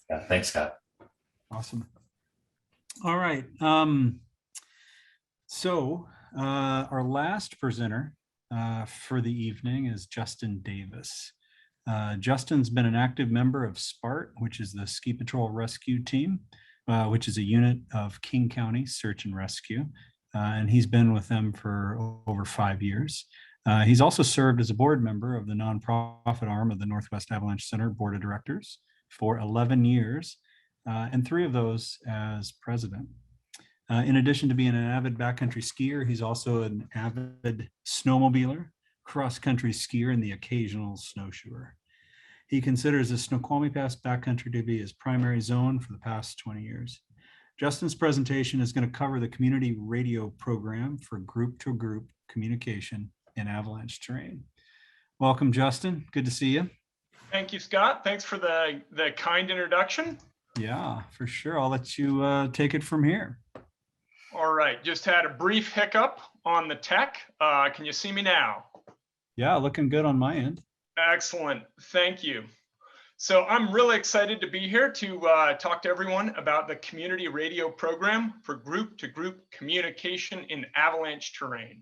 Yeah, thanks, Scott. Awesome. All right. Our last presenter for the evening is Justin Davis. Justin's been an active member of SPART, which is the Ski Patrol Rescue Team, which is a unit of King County Search and Rescue. And he's been with them for over 5 years. He's also served as a board member of the nonprofit arm of the Northwest Avalanche Center Board of Directors for 11 years, and 3 of those as president. In addition to being an avid backcountry skier, he's also an avid snowmobiler, cross-country skier, and the occasional snowshoer. He considers the Snoqualmie Pass backcountry to be his primary zone for the past 20 years. Justin's presentation is going to cover the community radio program for group-to-group communication in avalanche terrain. Welcome, Justin. Good to see you. Thank you, Scott. Thanks for the kind introduction. Yeah, for sure. I'll let you take it from here. All right, just had a brief hiccup on the tech. Can you see me now? Yeah, looking good on my end. Excellent, thank you. So I'm really excited to be here to talk to everyone about the community radio program for group-to-group communication in avalanche terrain.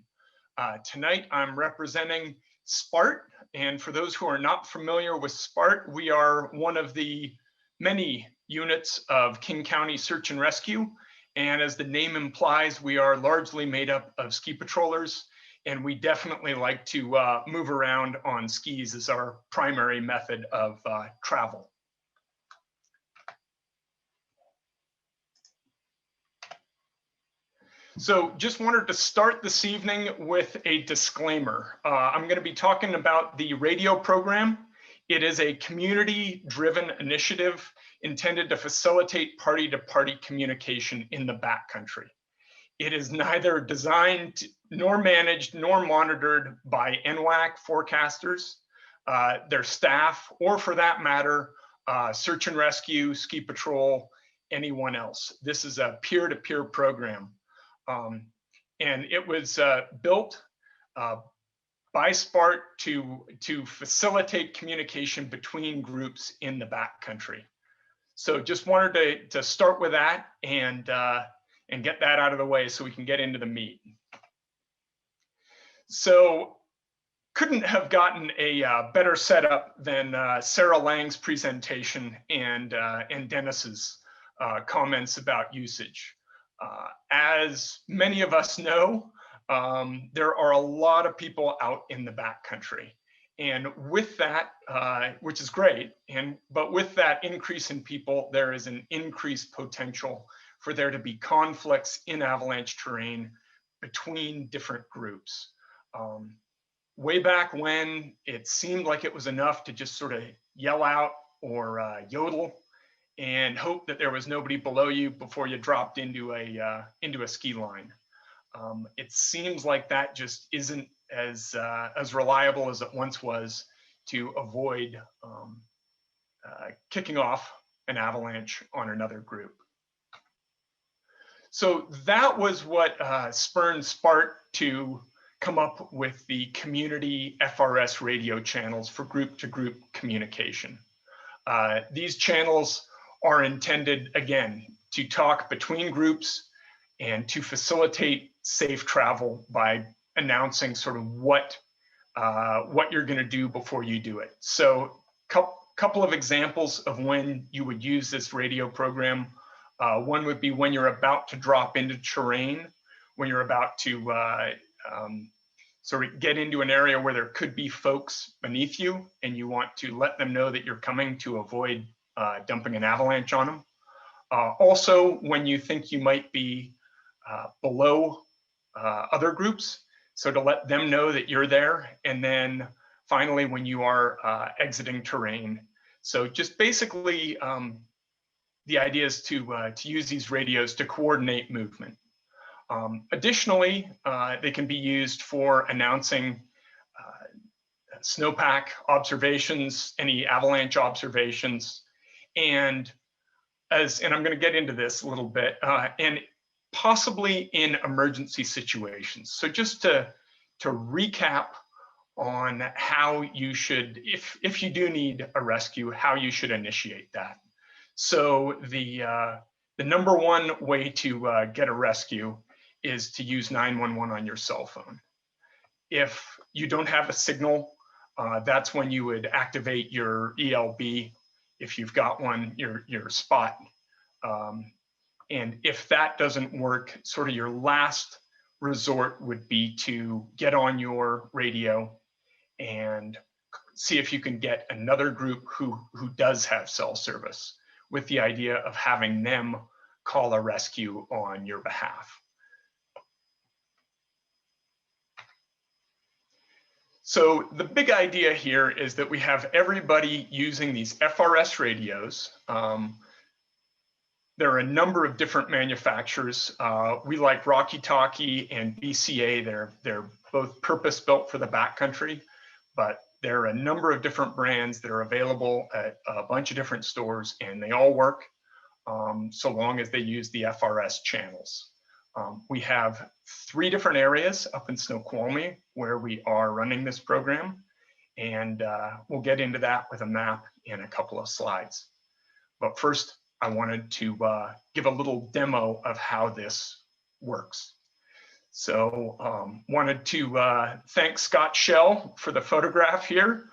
Tonight, I'm representing SPART, and for those who are not familiar with SPART, we are one of the many units of King County Search and Rescue. And as the name implies, we are largely made up of ski patrollers, and we definitely like to move around on skis as our primary method of travel. So just wanted to start this evening with a disclaimer. I'm going to be talking about the radio program. It is a community-driven initiative intended to facilitate party-to-party communication in the backcountry. It is neither designed nor managed nor monitored by NWAC forecasters, their staff, or for that matter, search and rescue, ski patrol, anyone else. This is a peer-to-peer program. And it was built by SPART to facilitate communication between groups in the backcountry. So just wanted to start with that and get that out of the way so we can get into the meat. So couldn't have gotten a better setup than Sarah Lang's presentation and Dennis's comments about usage. As many of us know, there are a lot of people out in the backcountry. And with that, which is great, but with that increase in people, there is an increased potential for there to be conflicts in avalanche terrain between different groups. Way back when, it seemed like it was enough to just sort of yell out or yodel and hope that there was nobody below you before you dropped into a ski line. It seems like that just isn't as reliable as it once was to avoid kicking off an avalanche on another group. So that was what spurred SPART to come up with the community FRS radio channels for group-to-group communication. These channels are intended, again, to talk between groups and to facilitate safe travel by announcing sort of what you're going to do before you do it. So couple of examples of when you would use this radio program. One would be when you're about to drop into terrain, when you're about to sort of get into an area where there could be folks beneath you and you want to let them know that you're coming to avoid dumping an avalanche on them. Also, when you think you might be below other groups, so to let them know that you're there. And then finally, when you are exiting terrain. So just basically, the idea is to use these radios to coordinate movement. Additionally, they can be used for announcing snowpack observations, any avalanche observations, and I'm going to get into this a little bit, and possibly in emergency situations. So just to recap on how you should, if you do need a rescue, how you should initiate that. So the number one way to get a rescue is to use 911 on your cell phone. If you don't have a signal, that's when you would activate your ELB. If you've got one, your SPART. And if that doesn't work, sort of your last resort would be to get on your radio and see if you can get another group who does have cell service, with the idea of having them call a rescue on your behalf. So the big idea here is that we have everybody using these FRS radios. There are a number of different manufacturers. We like Rocky Talkie and BCA. They're both purpose-built for the backcountry, but there are a number of different brands that are available at a bunch of different stores, and they all work so long as they use the FRS channels. We have 3 different areas up in Snoqualmie where we are running this program, and we'll get into that with a map in a couple of slides. But first, I wanted to give a little demo of how this works. So wanted to thank Scott Shell for the photograph here.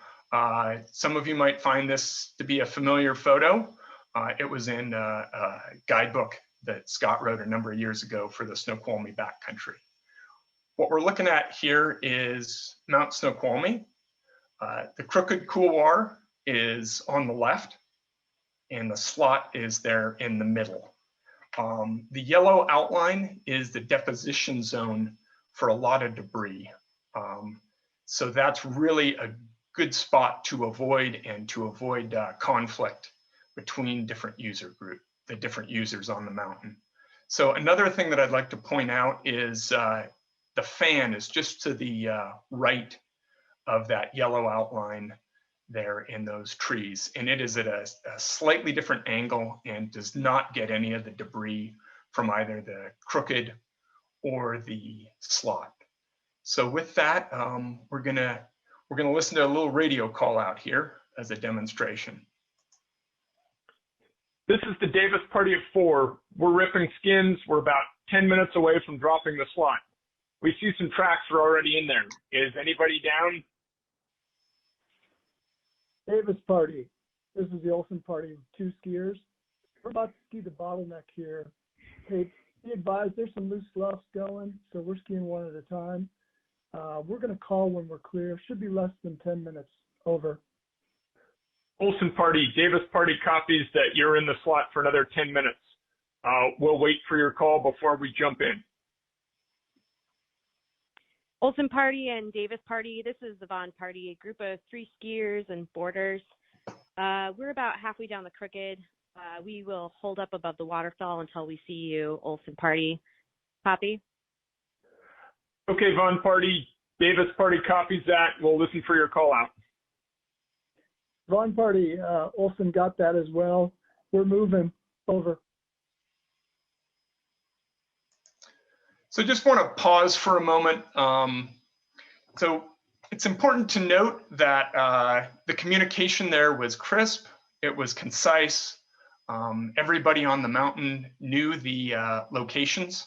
Some of you might find this to be a familiar photo. It was in a guidebook that Scott wrote a number of years ago for the Snoqualmie backcountry. What we're looking at here is Mount Snoqualmie. The crooked couloir is on the left, and the slot is there in the middle. The yellow outline is the deposition zone for a lot of debris. So that's really a good spot to avoid, and to avoid conflict between different the different users on the mountain. So another thing that I'd like to point out is the fan is just to the right of that yellow outline there in those trees, and it is at a slightly different angle and does not get any of the debris from either the crooked or the slot. So with that, we're gonna listen to a little radio call out here as a demonstration. This is the Davis party of 4. We're ripping skins. We're about 10 minutes away from dropping the slot. We see some tracks are already in there. Is anybody down? Davis party. This is the Olson party with 2 skiers. We're about to ski the bottleneck here. Hey, be advised, there's some loose sloughs going, so we're skiing one at a time. We're going to call when we're clear. Should be less than 10 minutes. Over. Olson party, Davis party copies that you're in the slot for another 10 minutes. We'll wait for your call before we jump in. Olson party and Davis party, this is the Vaughn party, a group of 3 skiers and boarders. We're about halfway down the crooked. We will hold up above the waterfall until we see you, Olson party. Copy? Okay, Vaughn party, Davis party copies that. We'll listen for your call out. Vaughn party, Olson got that as well. We're moving. Over. So just want to pause for a moment. So it's important to note that the communication there was crisp, it was concise. Everybody on the mountain knew the locations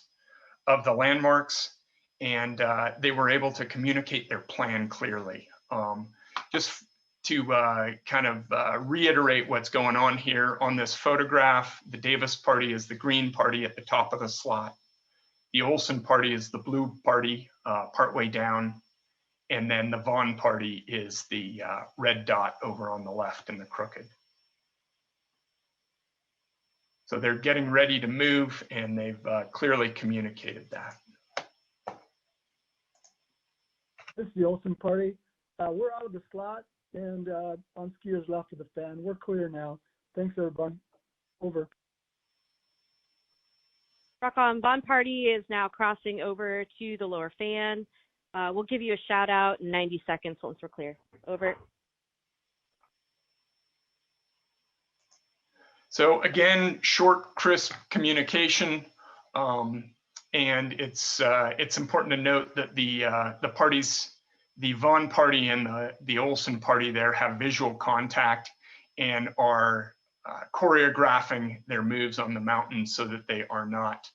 of the landmarks, and they were able to communicate their plan clearly. Just to kind of reiterate what's going on here on this photograph, the Davis party is the green party at the top of the slot. The Olson party is the blue party partway down, and then the Vaughn party is the red dot over on the left in the crooked. So they're getting ready to move, and they've clearly communicated that. This is the Olson party. We're out of the slot and on skiers left of the fan. We're clear now. Thanks, everyone. Over. Rock on. Vaughn party is now crossing over to the lower fan. We'll give you a shout out in 90 seconds once we're clear. Over. So again, short, crisp communication, and it's important to note that the parties, the Vaughn party and the Olson party there, have visual contact and are choreographing their moves on the mountain so that they are not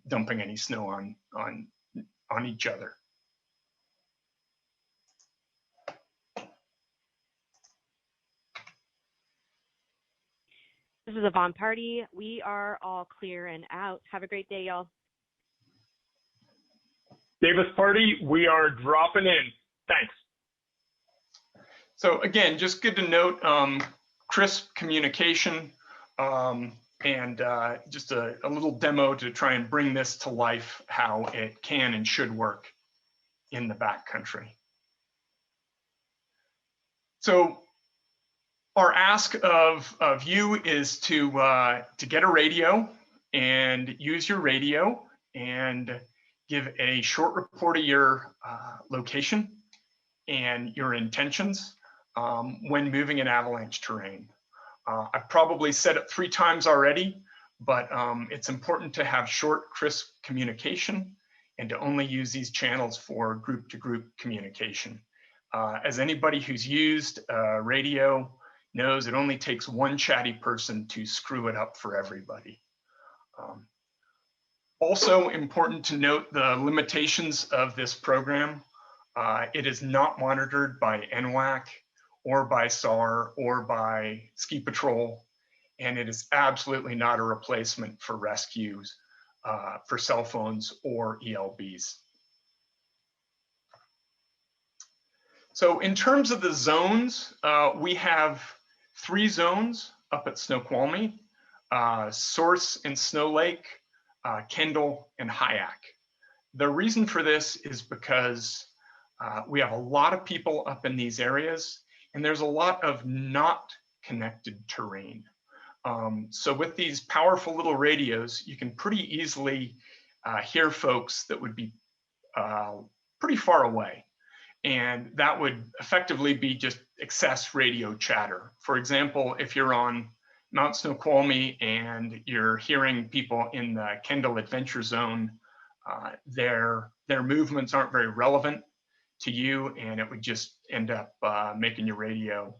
dumping any snow on each other. This is a Vaughn party. We are all clear and out. Have a great day, y'all. Davis party, we are dropping in. Thanks. So again, just good to note, crisp communication, and just a little demo to try and bring this to life, how it can and should work in the backcountry. So our ask of you is to get a radio and use your radio and give a short report of your location and your intentions when moving in avalanche terrain. I've probably said it 3 times already, but it's important to have short, crisp communication and to only use these channels for group-to-group communication. As anybody who's used radio knows, it only takes one chatty person to screw it up for everybody. Also important to note the limitations of this program. It is not monitored by NWAC or by SAR or by Ski Patrol, and it is absolutely not a replacement for rescues for cell phones or ELBs. So in terms of the zones, we have 3 zones up at Snoqualmie, Source and Snow Lake, Kendall and Hyack. The reason for this is because we have a lot of people up in these areas, and there's a lot of not connected terrain. So with these powerful little radios, you can pretty easily hear folks that would be pretty far away. And that would effectively be just excess radio chatter. For example, if you're on Mount Snoqualmie and you're hearing people in the Kendall Adventure Zone, their movements aren't very relevant to you, and it would just end up making your radio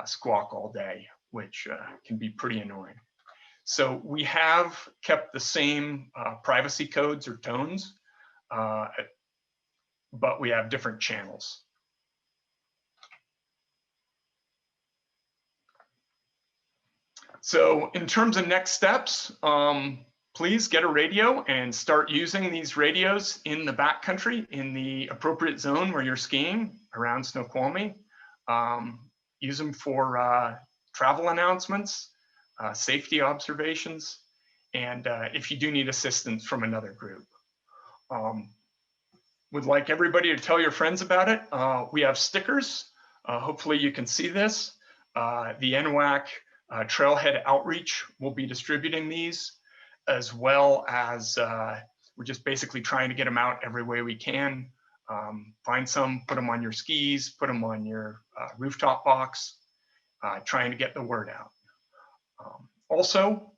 squawk all day, which can be pretty annoying. So we have kept the same privacy codes or tones, but we have different channels. So in terms of next steps, please get a radio and start using these radios in the backcountry in the appropriate zone where you're skiing around Snoqualmie. Use them for travel announcements, safety observations, and if you do need assistance from another group. Would like everybody to tell your friends about it. We have stickers. Hopefully you can see this. The NWAC Trailhead Outreach will be distributing these, as well as we're just basically trying to get them out every way we can. Find some, put them on your skis, put them on your rooftop box, trying to get the word out. Also,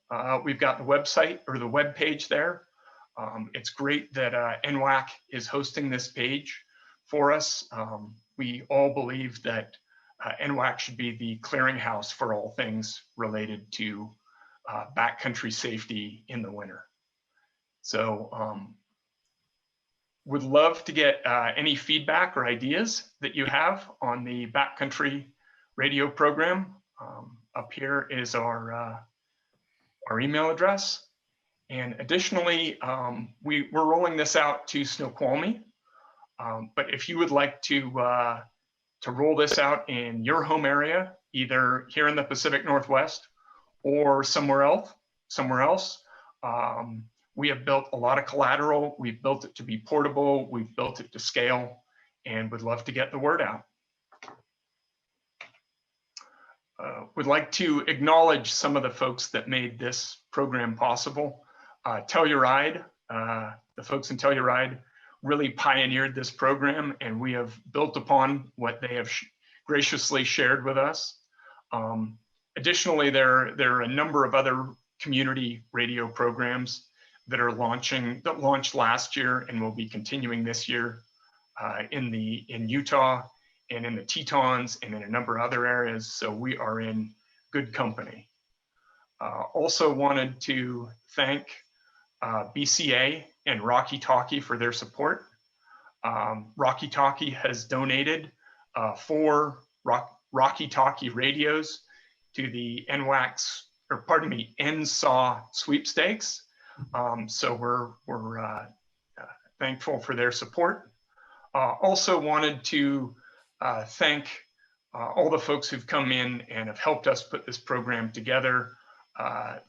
we've got the website or the web page there. It's great that NWAC is hosting this page for us. We all believe that NWAC should be the clearinghouse for all things related to backcountry safety in the winter. So would love to get any feedback or ideas that you have on the backcountry radio program. Up here is our email address. And additionally, we're rolling this out to Snoqualmie. But if you would like to roll this out in your home area, either here in the Pacific Northwest or somewhere else, we have built a lot of collateral. We've built it to be portable. We've built it to scale, and would love to get the word out. Would like to acknowledge some of the folks that made this program possible. Telluride, the folks in Telluride really pioneered this program, and we have built upon what they have graciously shared with us. Additionally, there are a number of other community radio programs that are that launched last year and will be continuing this year in Utah and in the Tetons and in a number of other areas. So we are in good company. Also wanted to thank BCA and Rocky Talkie for their support. Rocky Talkie has donated 4 Rocky Talkie radios to the NWAC's, or pardon me, NSAW sweepstakes. So we're thankful for their support. Also wanted to thank all the folks who've come in and have helped us put this program together,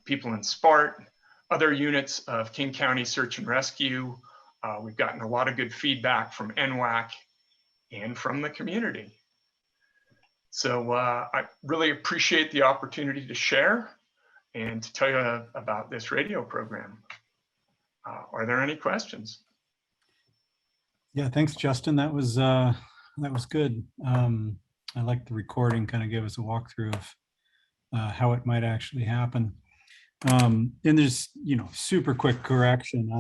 people in SPART, other units of King County Search and Rescue. We've gotten a lot of good feedback from NWAC and from the community. So I really appreciate the opportunity to share and to tell you about this radio program. Are there any questions? Yeah, thanks, Justin. That was good. I like the recording, kind of gave us a walkthrough of how it might actually happen. And there's, super quick correction.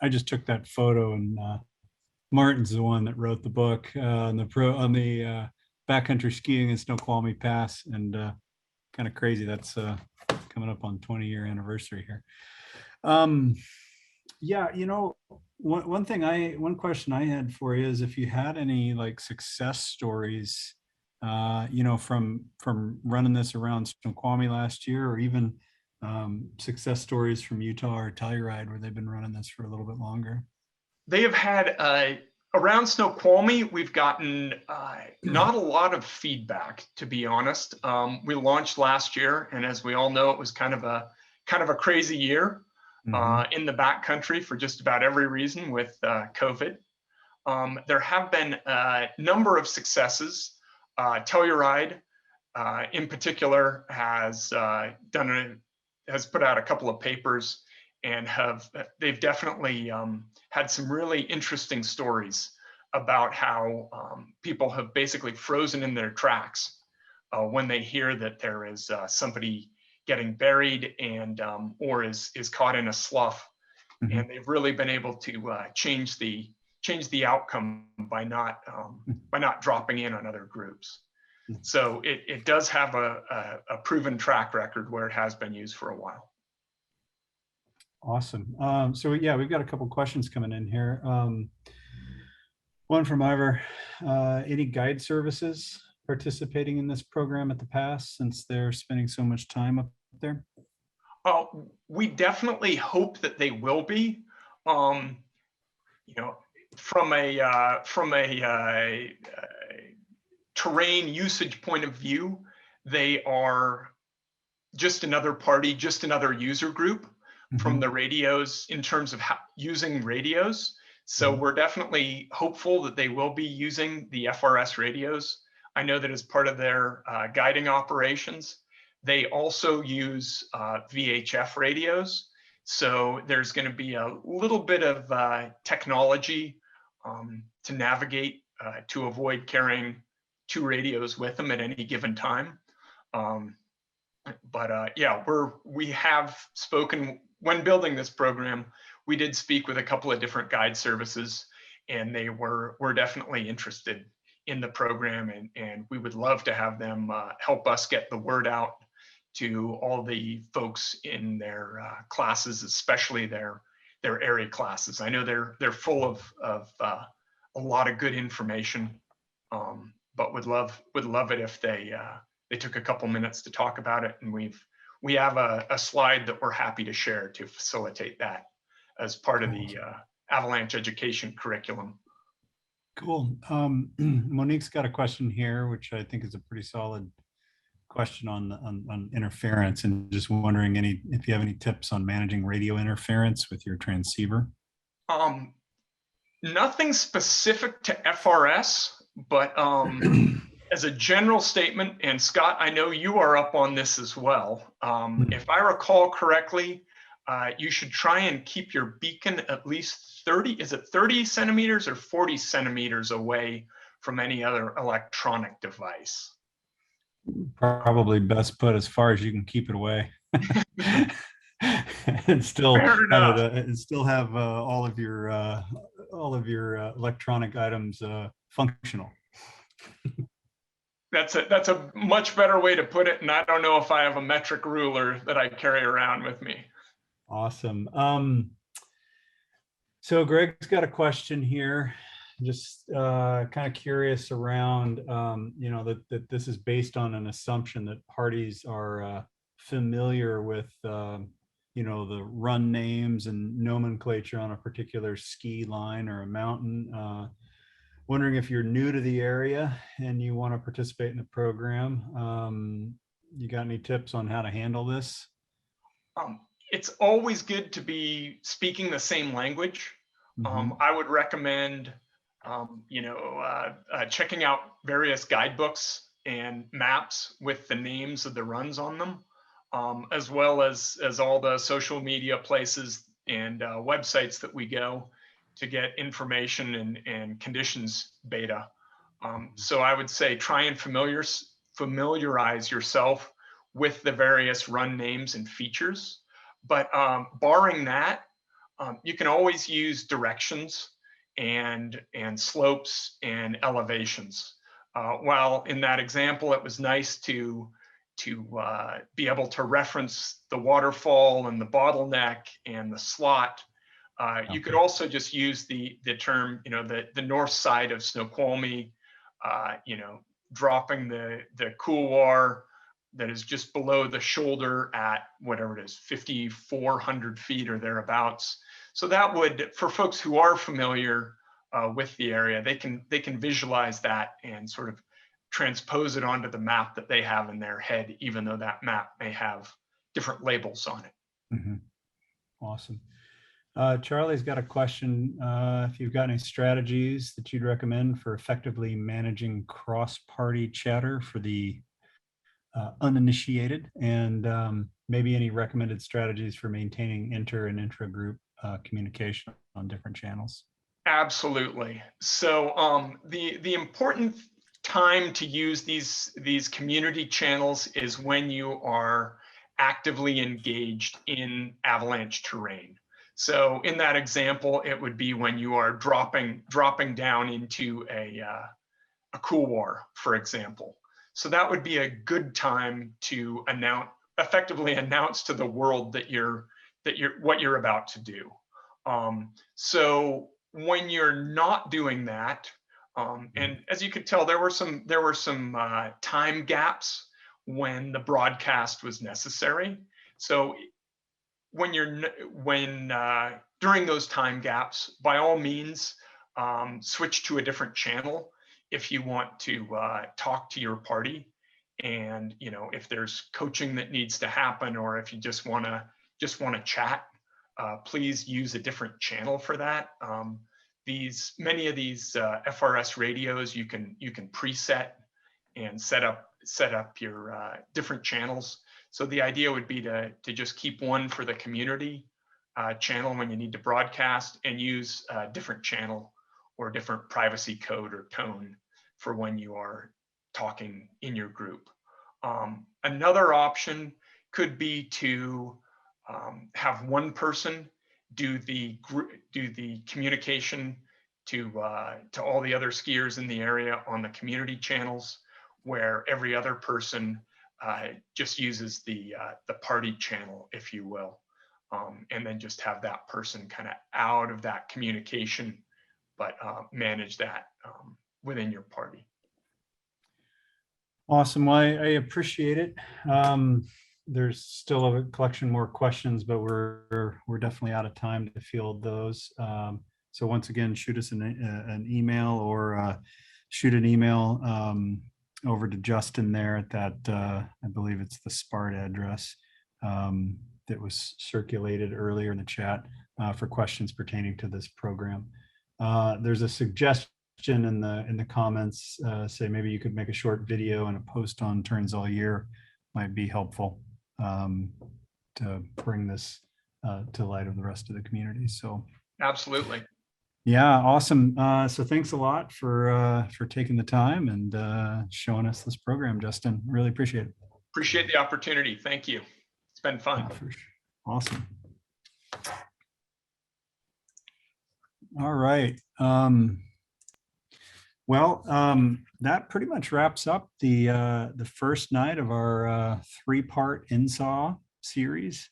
I just took that photo, and Martin's the one that wrote the book on the backcountry skiing in Snoqualmie Pass, and kind of crazy. That's coming up on 20-year anniversary here. Yeah, one question I had for you is if you had any success stories, from running this around Snoqualmie last year, or even success stories from Utah or Telluride where they've been running this for a little bit longer. They have had around Snoqualmie, we've gotten not a lot of feedback, to be honest. We launched last year, and as we all know, it was kind of a crazy year in the backcountry for just about every reason with COVID. There have been a number of successes. Telluride, in particular, has put out a couple of papers, and they've definitely had some really interesting stories about how people have basically frozen in their tracks when they hear that there is somebody getting buried and or is caught in a slough, and they've really been able to change the outcome by not dropping in on other groups. So it does have a proven track record where it has been used for a while. Awesome. So yeah, we've got a couple questions coming in here. One from Ivor. Any guide services participating in this program at the pass, since they're spending so much time up there? We definitely hope that they will be. From a terrain usage point of view, they are just another party, just another user group from the radios in terms of using radios. So we're definitely hopeful that they will be using the FRS radios. I know that as part of their guiding operations, they also use VHF radios. So there's going to be a little bit of technology to navigate to avoid carrying 2 radios with them at any given time. Yeah, we have spoken when building this program. We did speak with a couple of different guide services, and they were definitely interested in the program, and we would love to have them help us get the word out to all the folks in their classes, especially their area classes. I know they're full of a lot of good information, but would love it if they took a couple minutes to talk about it. And we have a slide that we're happy to share to facilitate that as part of the Avalanche education curriculum. Cool. Monique's got a question here, which I think is a pretty solid question on interference, and just wondering if you have any tips on managing radio interference with your transceiver. Nothing specific to FRS, but as a general statement, and Scott, I know you are up on this as well. If I recall correctly, you should try and keep your beacon at least 30 centimeters or 40 centimeters away from any other electronic device. Probably best put as far as you can keep it away. and still have all of your electronic items functional. That's a much better way to put it. And I don't know if I have a metric ruler that I carry around with me. Awesome. So Greg's got a question here. Just kind of curious around, that this is based on an assumption that parties are familiar with, the run names and nomenclature on a particular ski line or a mountain. Wondering if you're new to the area and you want to participate in the program. You got any tips on how to handle this? It's always good to be speaking the same language. I would recommend, checking out various guidebooks and maps with the names of the runs on them, as well as all the social media places and websites that we go to get information and conditions beta. So I would say try and familiarize yourself with the various run names and features. But barring that, you can always use directions and slopes and elevations. While in that example, it was nice to be able to reference the waterfall and the bottleneck and the slot. You could also just use the term, the north side of Snoqualmie, dropping the couloir that is just below the shoulder at whatever it is, 5,400 feet or thereabouts. So that would, for folks who are familiar with the area, they can visualize that and sort of transpose it onto the map that they have in their head, even though that map may have different labels on it. Awesome. Charlie's got a question. If you've got any strategies that you'd recommend for effectively managing cross-party chatter for the uninitiated, and maybe any recommended strategies for maintaining inter and intra-group communication on different channels. Absolutely. So the important time to use these community channels is when you are actively engaged in avalanche terrain. So in that example, it would be when you are dropping down into a couloir, for example. So that would be a good time to effectively announce to the world that what you're about to do. So when you're not doing that, and as you could tell, there were some time gaps when the broadcast was necessary. So during those time gaps, by all means, switch to a different channel if you want to talk to your party, and if there's coaching that needs to happen, or if you just want to chat, please use a different channel for that. Many of these FRS radios you can preset and set up your different channels. So the idea would be to just keep one for the community channel when you need to broadcast, and use a different channel or different privacy code or tone for when you are talking in your group. Another option could be to have one person do the communication to all the other skiers in the area on the community channels, where every other person just uses the party channel, if you will, and then just have that person kind of out of that communication, but manage that within your party. Awesome. Well, I appreciate it. There's still a collection more questions, but we're definitely out of time to field those. So once again, shoot us an email, or shoot an email over to Justin there at that, I believe it's the SPART address that was circulated earlier in the chat for questions pertaining to this program. There's a suggestion in the comments, say maybe you could make a short video and a post on Turns All Year might be helpful to bring this to light of the rest of the community. So absolutely. Yeah, awesome. So thanks a lot for taking the time and showing us this program, Justin. Really appreciate it. Appreciate the opportunity. Thank you. It's been fun. Sure. Awesome. All right. Well, that pretty much wraps up the first night of our 3-part NSAW series.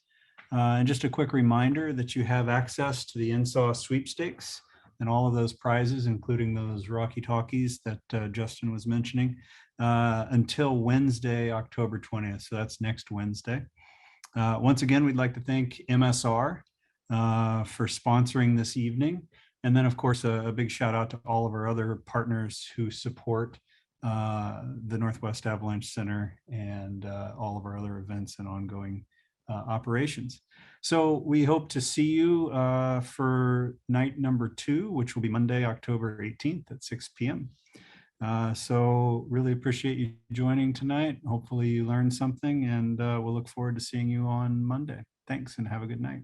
And just a quick reminder that you have access to the NSAW sweepstakes and all of those prizes, including those Rocky Talkies that Justin was mentioning, until Wednesday, October 20th. So that's next Wednesday. Once again, we'd like to thank MSR for sponsoring this evening. And then, of course, a big shout out to all of our other partners who support the Northwest Avalanche Center and all of our other events and ongoing operations. So we hope to see you for night number 2, which will be Monday, October 18th at 6 p.m. So really appreciate you joining tonight. Hopefully you learned something, and we'll look forward to seeing you on Monday. Thanks and have a good night.